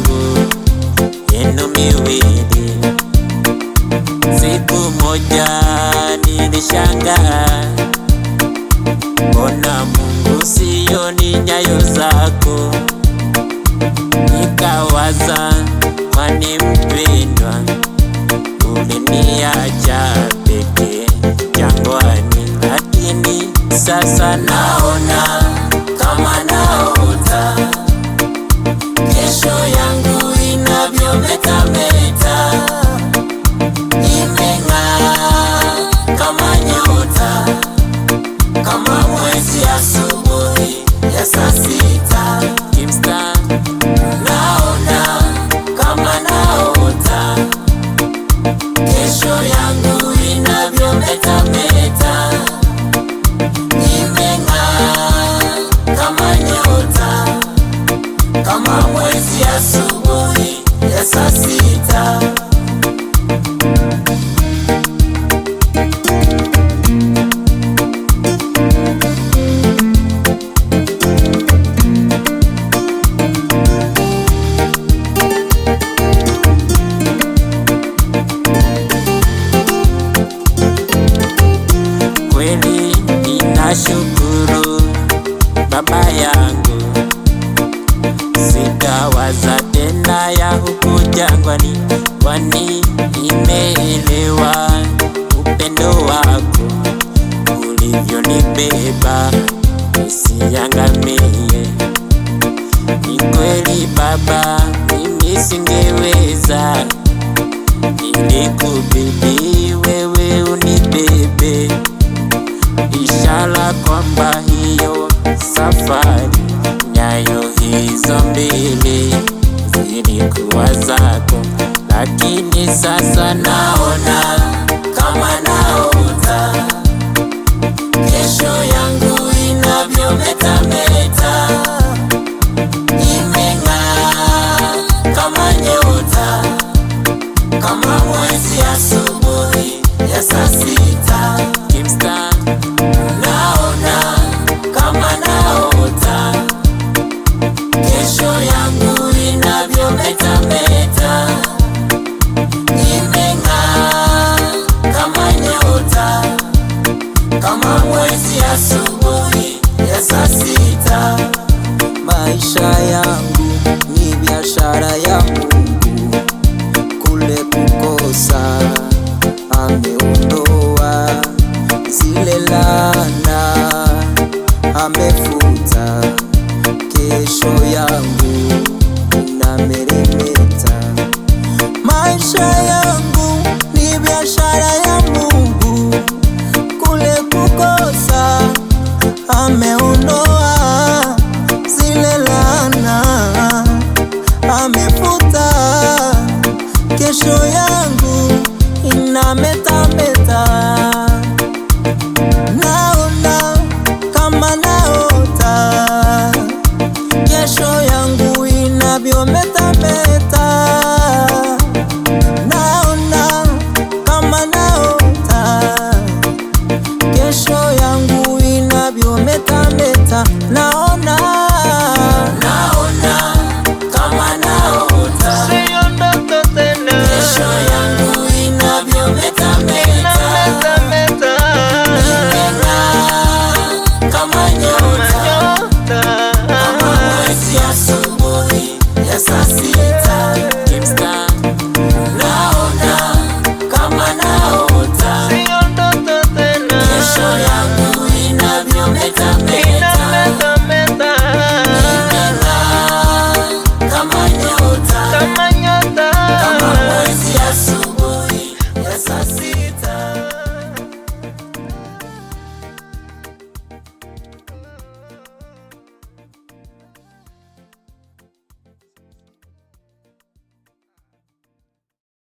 miguu yenu miwili. Siku moja nilishangaa, mbona Mungu sioni nyayo zako? Nikawaza, kwani mpendwa, uliniacha peke jangwani? Lakini sasa naona kama naota, kesho yangu inavyometameta, imeng'aa kama nyota, kama mwezi asubuhi ya saa sita. Kimsta, naona kama naota, kesho yangu inavyometameta, imeng'aa kama nyota, kama mwezi asubuhi ya saa sita. Kweli ninashukuru Baba yangu, sitawaza tena ya huku jangwani, kwani nimeelewa upendo wako ulivyonibeba nisiangamie. Ni kweli Baba, mimi singeweza, ilikubidi wewe unibebe, ishara kwamba hiyo safari, nyayo hizo mbili zilikuwa zako. Lakini sasa naona kama naota, kesho yangu inavyometameta, imeng'aa kama nyota, kama mwezi asubuhi ya saa sita. Kimsta, naona kama naota, kesho yangu inavyometameta, imeng'aa kama nyota, kama mwezi asubuhi ya saa sita. Maisha yangu ni biashara ya Mungu, kule kukosa ameondoa, zile laana amefuta, kesho yangu inameremeta. Maisha yangu ni biashara ya Mungu, kule kukosa ameondoa, zile laana amefuta, kesho yangu inametameta. Naona kama naota, kesho yangu inavyometameta. Naona kama naota, kesho yangu inavyometameta. Naona kama naota, kesho yangu inavyometameta, imeng'aa kama nyota, kama mwezi asubuhi ya saa sita. Kimsta, naona kama naota, kesho yangu inavyometameta.